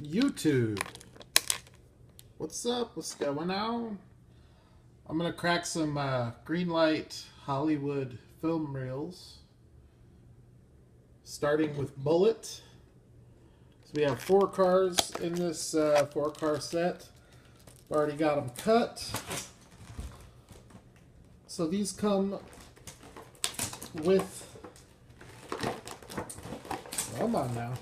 YouTube. What's up? What's going on? I'm gonna crack some Greenlight Hollywood film reels, starting with Bullitt. So we have 4 cars in this 4-car set. Already got them cut. So these come with, come on now.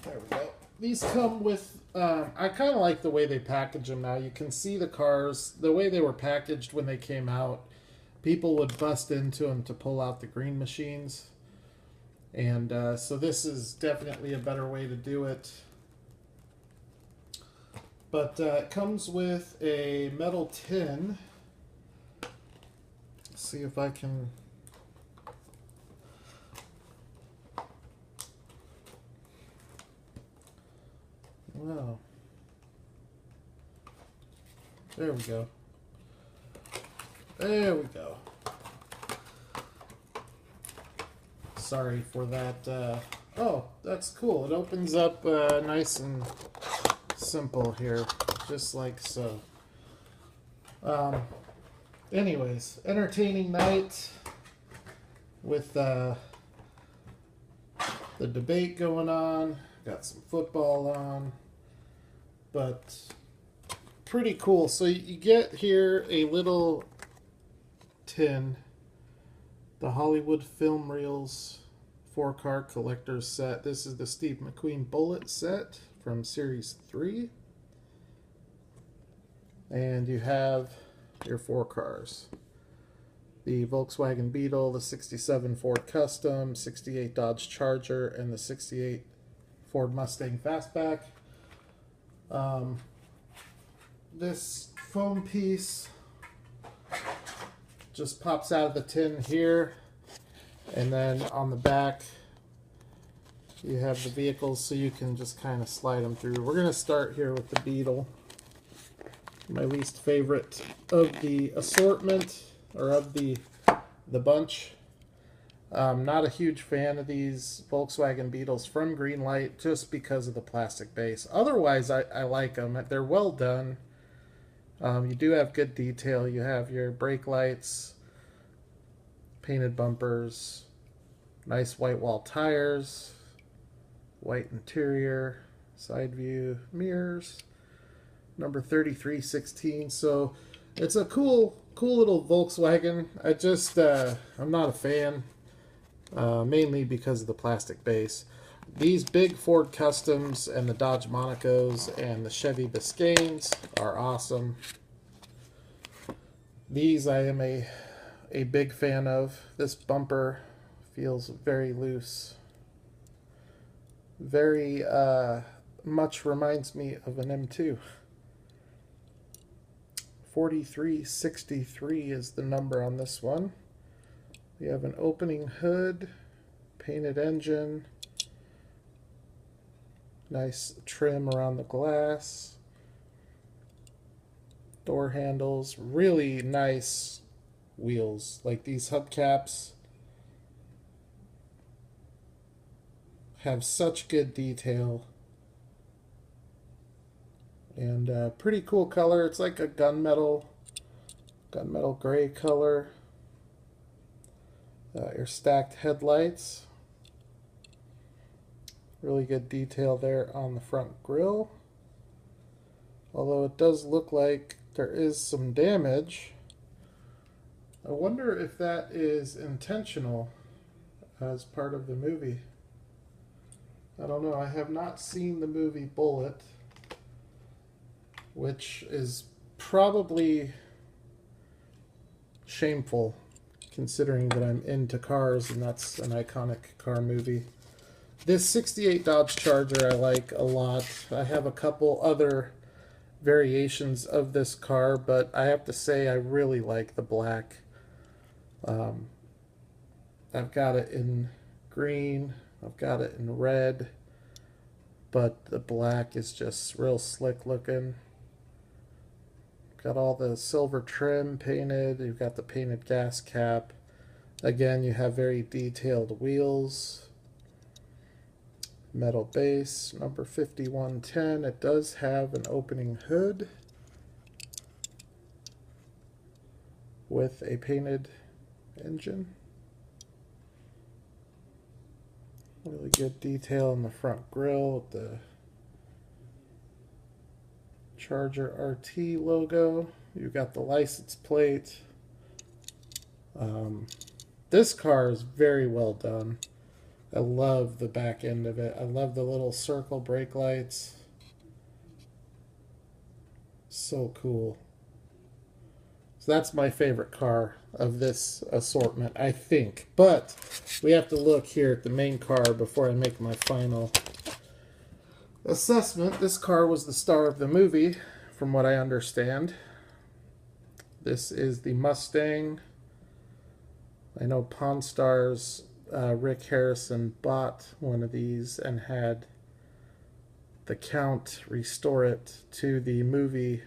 There we go. These come with, I kind of like the way they package them now. You can see the cars, the way they were packaged when they came out. People would bust into them to pull out the green machines. And so this is definitely a better way to do it. But it comes with a metal tin. Let's see if I can... Wow. There we go. There we go. Sorry for that. Oh, that's cool. It opens up nice and simple here, just like so. Anyways, entertaining night with the debate going on. Got some football on. But pretty cool. So you get here a little tin, the Hollywood Film Reels 4-car collector's set. This is the Steve McQueen Bullitt set from Series 3. And you have your 4 cars. The Volkswagen Beetle, the 67 Ford Custom, 68 Dodge Charger, and the 68 Ford Mustang Fastback. This foam piece just pops out of the tin here, and then on the back you have the vehicles, so you can just kind of slide them through. We're going to start here with the Beetle, my least favorite of the assortment, or of the bunch. Not a huge fan of these Volkswagen Beetles from Greenlight just because of the plastic base. Otherwise, I like them. They're well done. You do have good detail. You have your brake lights, painted bumpers, nice white wall tires, white interior, side view mirrors, number 3316. So it's a cool little Volkswagen. I'm not a fan. Mainly because of the plastic base. These big Ford Customs and the Dodge Monacos and the Chevy Biscaynes are awesome. These I am a big fan of. This bumper feels very loose. Very much reminds me of an M2. 4363 is the number on this one. We have an opening hood, painted engine, nice trim around the glass, door handles, really nice wheels. Like these hubcaps have such good detail, and pretty cool color. It's like a gunmetal gray color. Your stacked headlights. Really good detail there on the front grille. Although it does look like there is some damage. I wonder if that is intentional as part of the movie. I don't know. I have not seen the movie Bullitt, which is probably shameful, considering that I'm into cars and that's an iconic car movie. This 68 Dodge Charger I like a lot. I have a couple other variations of this car, but I have to say I really like the black. I've got it in green, I've got it in red, but the black is just real slick looking. Got all the silver trim painted. You've got the painted gas cap. Again, you have very detailed wheels. Metal base, number 5110. It does have an opening hood with a painted engine. Really good detail in the front grille with the Charger RT logo. You've got the license plate. This car is very well done. I love the back end of it. I love the little circle brake lights. So cool. So that's my favorite car of this assortment, I think. But we have to look here at the main car before I make my final assessment. This car was the star of the movie, from what I understand. This is the Mustang. I know Pawn Stars, Rick Harrison bought one of these and had the Count restore it to the movie,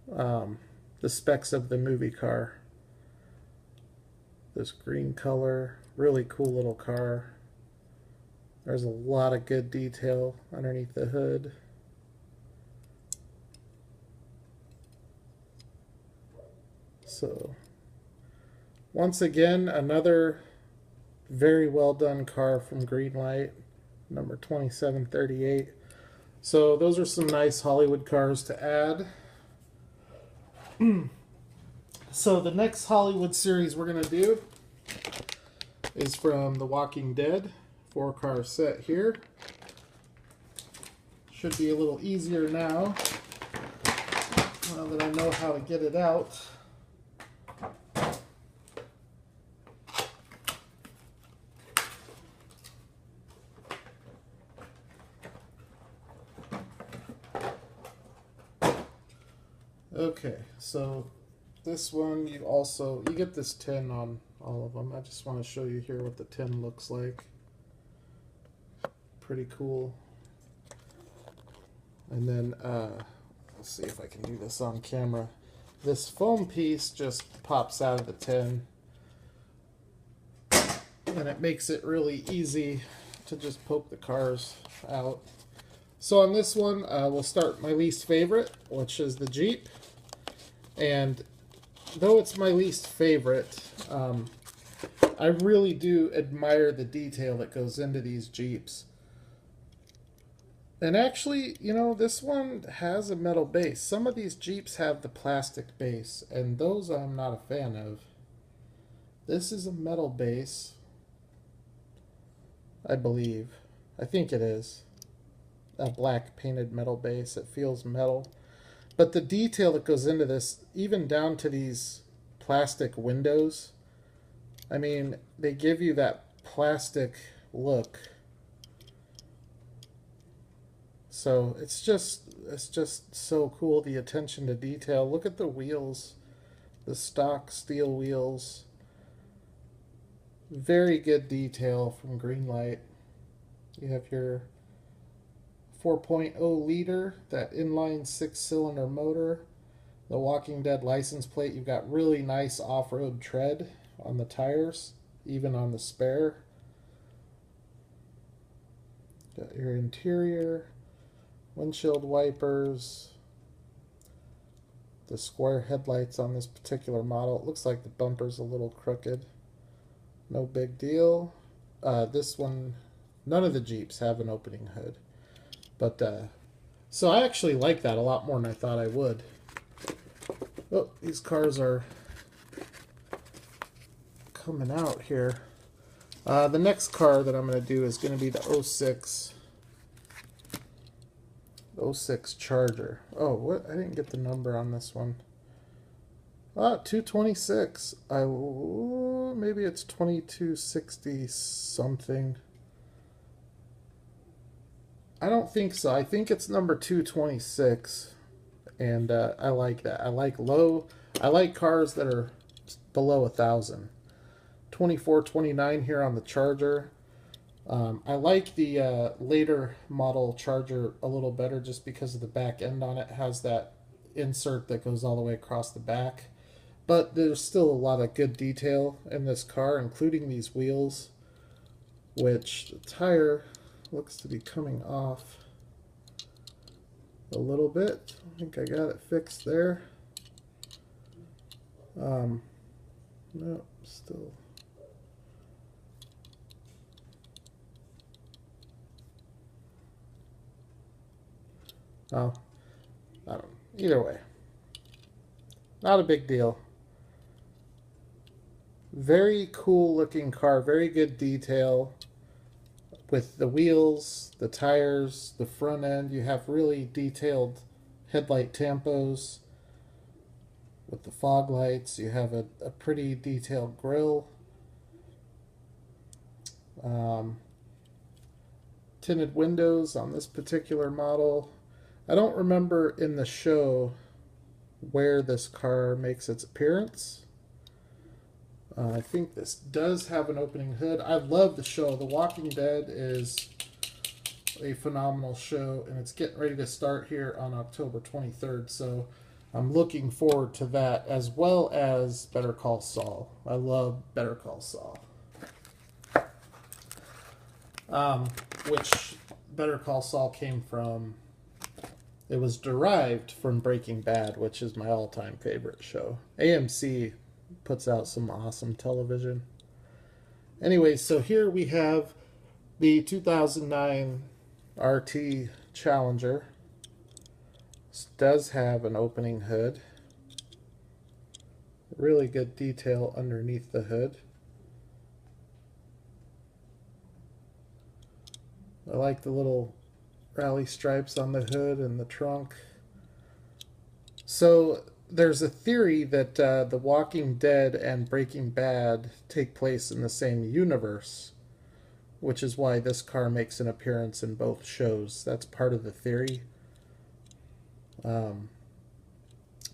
the specs of the movie car. This green color, really cool little car. There's a lot of good detail underneath the hood. So, once again, another very well done car from Greenlight, number 2738. So those are some nice Hollywood cars to add. So the next Hollywood series we're going to do is from The Walking Dead. 4-car set here. Should be a little easier now that I know how to get it out. Okay, so this one you get this tin on all of them. I just want to show you here what the tin looks like. Pretty cool. And then let's see if I can do this on camera. This foam piece just pops out of the tin, and it makes it really easy to just poke the cars out. So on this one, we'll start my least favorite, which is the Jeep. And though it's my least favorite, I really do admire the detail that goes into these Jeeps. And actually, you know, this one has a metal base. Some of these Jeeps have the plastic base, and those I'm not a fan of. This is a metal base, I believe. I think it is. A black painted metal base. It feels metal. But the detail that goes into this, even down to these plastic windows, I mean, they give you that plastic look. So it's just so cool, the attention to detail. Look at the wheels, the stock steel wheels. Very good detail from Greenlight. You have your 4.0 liter, that inline 6-cylinder motor. The Walking Dead license plate. You've got really nice off-road tread on the tires, even on the spare. Got your interior, windshield wipers, the square headlights on this particular model. It looks like the bumper's a little crooked. No big deal. This one, none of the Jeeps have an opening hood. But, so I actually like that a lot more than I thought I would. Oh, these cars are coming out here. The next car that I'm going to do is going to be the 06 Charger. Oh, what? I didn't get the number on this one. 226. Maybe it's 2260 something. I don't think so. I think it's number 226, and I like that. I like cars that are below 1,000. 2429 here on the Charger. I like the later model Charger a little better just because of the back end on it. It has that insert that goes all the way across the back. But there's still a lot of good detail in this car, including these wheels. which the tire looks to be coming off a little bit. I think I got it fixed there. No, still. Oh, I don't know. Either way, not a big deal. Very cool looking car, very good detail with the wheels, the tires, the front end. You have really detailed headlight tampos with the fog lights. You have a pretty detailed grille. Tinted windows on this particular model. I don't remember in the show where this car makes its appearance. I think this does have an opening hood. I love the show. The Walking Dead is a phenomenal show, and it's getting ready to start here on October 23rd, so I'm looking forward to that, as well as Better Call Saul. I love Better Call Saul. Which Better Call Saul came from, it was derived from Breaking Bad, which is my all-time favorite show. AMC puts out some awesome television. Anyway, so here we have the 2009 RT Challenger. This does have an opening hood. Really good detail underneath the hood. I like the little rally stripes on the hood and the trunk. So there's a theory that The Walking Dead and Breaking Bad take place in the same universe, which is why this car makes an appearance in both shows. That's part of the theory.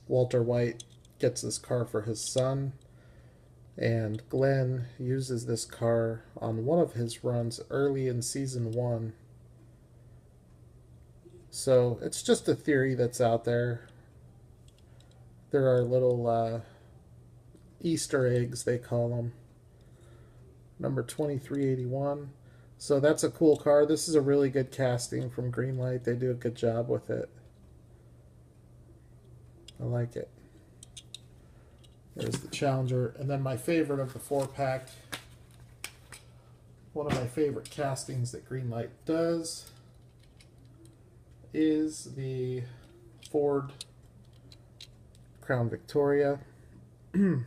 Walter White gets this car for his son, and Glenn uses this car on one of his runs early in season 1. So it's just a theory that's out there. There are little Easter eggs, they call them. Number 2381. So that's a cool car. This is a really good casting from Greenlight. They do a good job with it. I like it. There's the Challenger. And then my favorite of the 4-pack, one of my favorite castings that Greenlight does, is the Ford Crown Victoria. You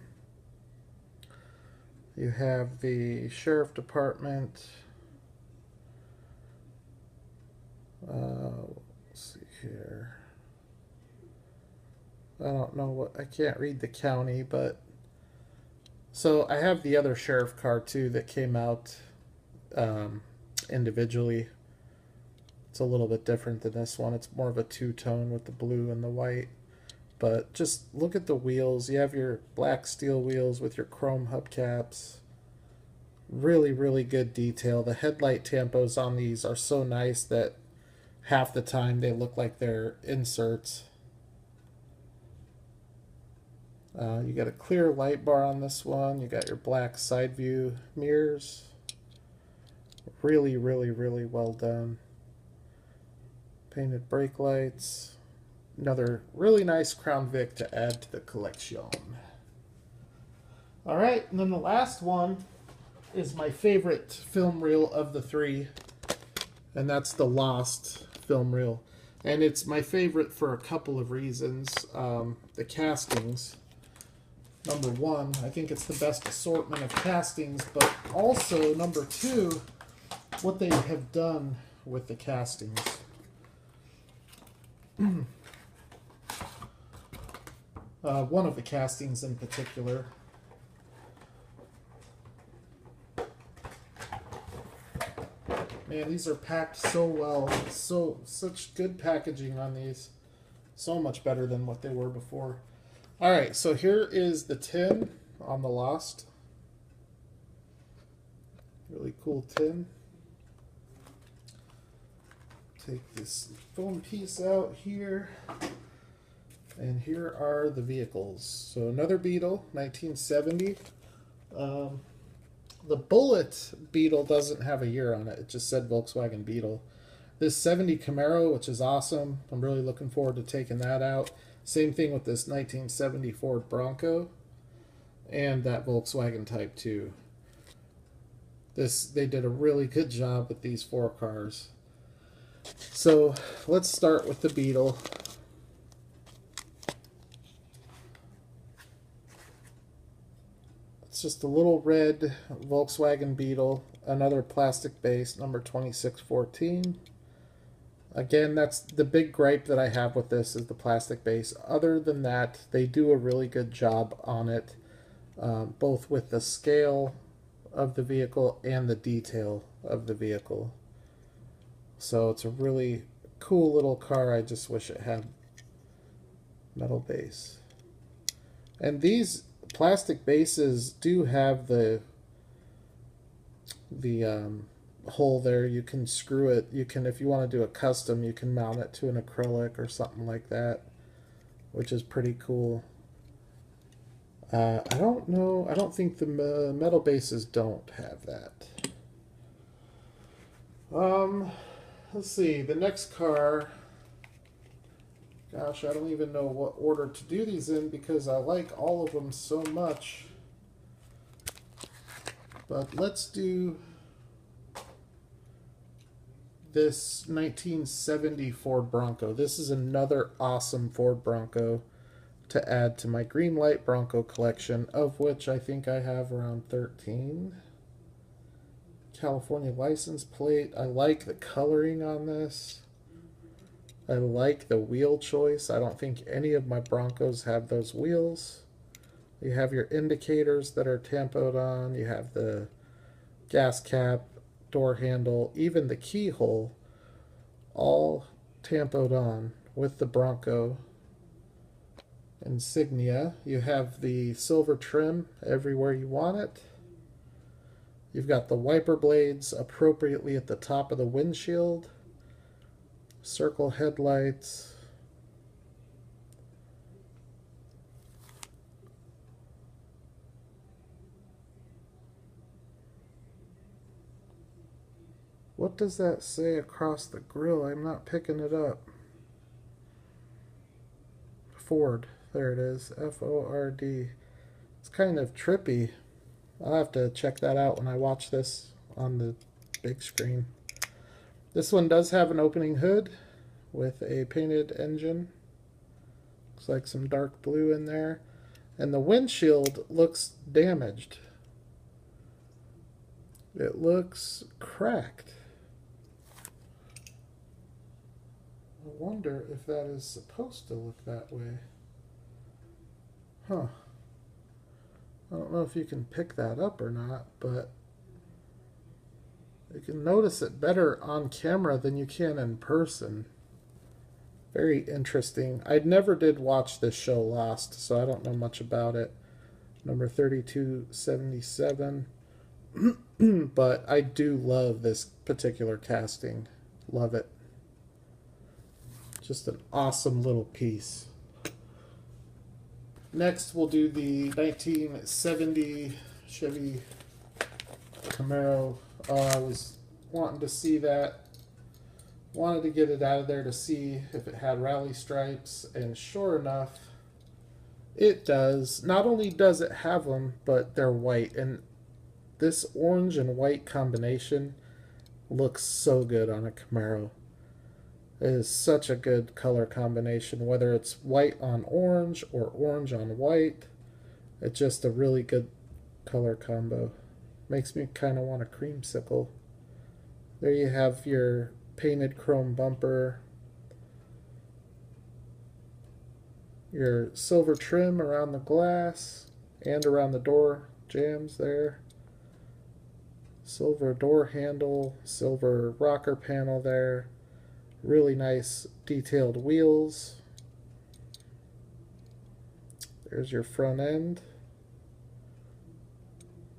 have the Sheriff Department. Let's see here. I don't know what, I can't read the county, but so I have the other sheriff car too that came out individually. It's a little bit different than this one. It's more of a two-tone with the blue and the white. But just look at the wheels. You have your black steel wheels with your chrome hubcaps. Really, really good detail. The headlight tampos on these are so nice that half the time they look like they're inserts. You got a clear light bar on this one. You got your black side view mirrors. Really, really, really well done. Painted brake lights. Another really nice Crown Vic to add to the collection. Alright, and then the last one is my favorite film reel of the 3, and that's the Lost film reel. And it's my favorite for a couple of reasons. The castings. Number 1, I think it's the best assortment of castings, but also, number 2, what they have done with the castings. One of the castings in particular. Man, these are packed so well. Such good packaging on these. So much better than what they were before. Alright, so here is the tin on the Lost. Really cool tin. Take this foam piece out here. And here are the vehicles. So another Beetle, 1970. The Bullitt Beetle doesn't have a year on it. It just said Volkswagen Beetle. This 70 Camaro, which is awesome. I'm really looking forward to taking that out. Same thing with this 1970 Ford Bronco and that Volkswagen Type 2. They did a really good job with these 4 cars. So let's start with the Beetle. It's just a little red Volkswagen Beetle, another plastic base, number 2614. Again, that's the big gripe that I have with this, is the plastic base. Other than that, they do a really good job on it, both with the scale of the vehicle and the detail of the vehicle. So it's a really cool little car. I just wish it had metal base. And these plastic bases do have the hole there. You can screw it. You can, if you want to do a custom, you can mount it to an acrylic or something like that, which is pretty cool. I don't know. I don't think the metal bases don't have that. Let's see. The next car. Gosh, I don't even know what order to do these in because I like all of them so much. But let's do this 1970 Ford Bronco. This is another awesome Ford Bronco to add to my Greenlight Bronco collection, of which I think I have around 13. California license plate. I like the coloring on this. I like the wheel choice. I don't think any of my Broncos have those wheels. You have your indicators that are tampoed on. You have the gas cap, door handle, even the keyhole, all tampoed on with the Bronco insignia. You have the silver trim everywhere you want it. You've got the wiper blades appropriately at the top of the windshield. Circle headlights. What does that say across the grill? I'm not picking it up. Ford. There it is. F-O-R-D. It's kind of trippy. I'll have to check that out when I watch this on the big screen. This one does have an opening hood with a painted engine. Looks like some dark blue in there. And the windshield looks damaged. It looks cracked. I wonder if that is supposed to look that way. Huh. I don't know if you can pick that up or not, but you can notice it better on camera than you can in person. Very interesting. I never did watch this show Lost, so I don't know much about it. Number 3277. But I do love this particular casting. Love it. Just an awesome little piece. Next, we'll do the 1970 Chevy Camaro. I was wanting to see that. Wanted to get it out of there to see if it had rally stripes, and sure enough, it does. Not only does it have them, but they're white, and this orange and white combination looks so good on a Camaro. It is such a good color combination, whether it's white on orange or orange on white. It's just a really good color combo. Makes me kind of want a creamsicle. There you have your painted chrome bumper. Your silver trim around the glass and around the door jambs there. Silver door handle, silver rocker panel there. Really nice detailed wheels. There's your front end.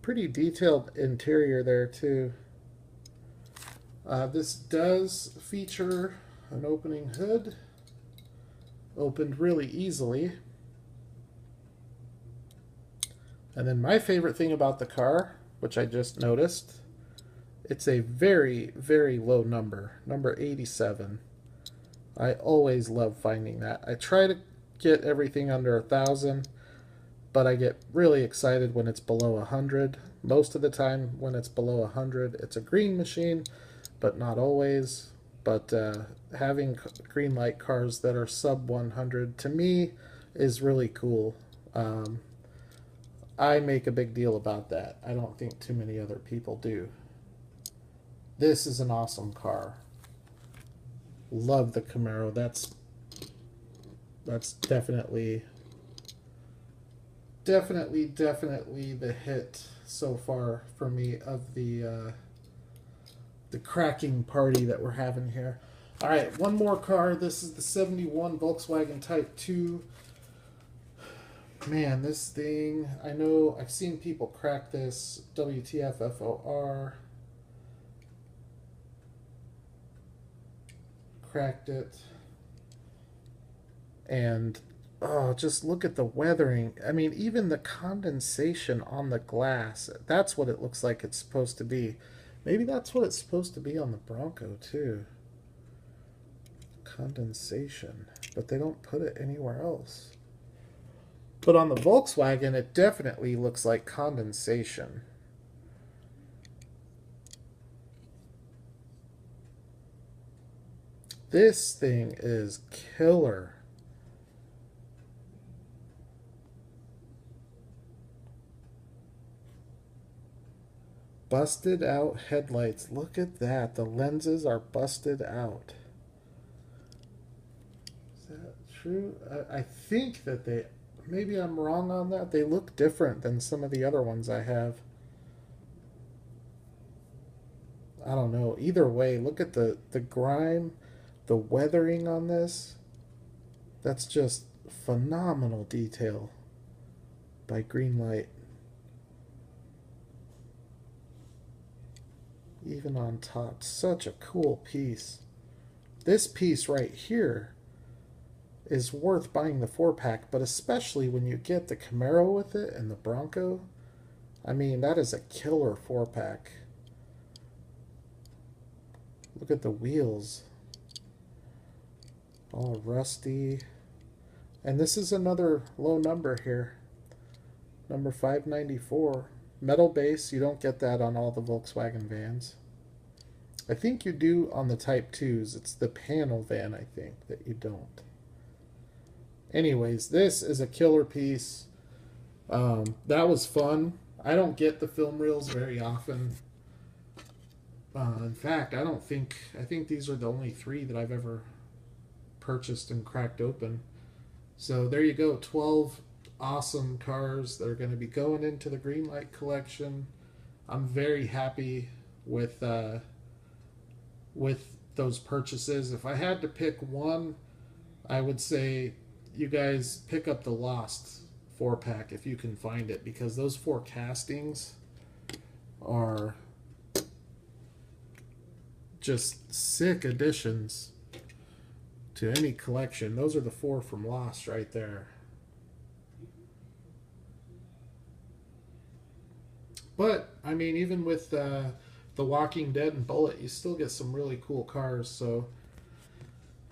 Pretty detailed interior there too. This does feature an opening hood. Opened really easily. And then my favorite thing about the car, which I just noticed. It's a very, very low number, number 87. I always love finding that. I try to get everything under 1,000, but I get really excited when it's below 100. Most of the time when it's below 100, it's a green machine, but not always. But having Greenlight cars that are sub 100 to me is really cool. I make a big deal about that. I don't think too many other people do. This is an awesome car. Love the Camaro. That's definitely the hit so far for me of the cracking party that we're having here. All right, one more car. This is the 71 Volkswagen Type 2. Man, this thing, I know I've seen people crack this. WTF FOR. Cracked it. And oh, just look at the weathering. I mean, even the condensation on the glass, that's what it looks like it's supposed to be. Maybe that's what it's supposed to be on the Bronco too. Condensation, but they don't put it anywhere else. But on the Volkswagen, it definitely looks like condensation. This thing is killer. Busted out headlights. Look at that. The lenses are busted out. Is that true? I think that they... Maybe I'm wrong on that. They look different than some of the other ones I have. I don't know. Either way, look at the grime, the weathering on this. That's just phenomenal detail by Greenlight. Even on top, such a cool piece. This piece right here is worth buying the 4-pack, but especially when you get the Camaro with it and the Bronco. I mean, that is a killer 4-pack. Look at the wheels. All rusty. And this is another low number here. Number 594. Metal base, you don't get that on all the Volkswagen vans. I think you do on the Type 2s. It's the panel van, I think, that you don't. Anyways, this is a killer piece. That was fun. I don't get the film reels very often. In fact, I think these are the only 3 that I've ever purchased and cracked open. So there you go, 12 awesome cars that are going to be going into the Greenlight collection. I'm very happy with those purchases. If I had to pick one, I would say you guys pick up the Lost 4-pack if you can find it, because those 4 castings are just sick additions to any collection. Those are the 4 from Lost right there. But I mean, even with the Walking Dead and Bullitt, you still get some really cool cars. So,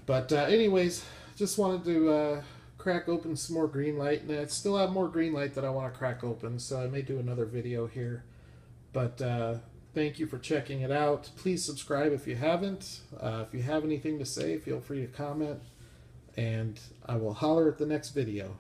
but anyways, just wanted to crack open some more Greenlight, and I still have more Greenlight that I want to crack open, so I may do another video here. But thank you for checking it out. Please subscribe if you haven't. If you have anything to say, feel free to comment, and I will holler at the next video.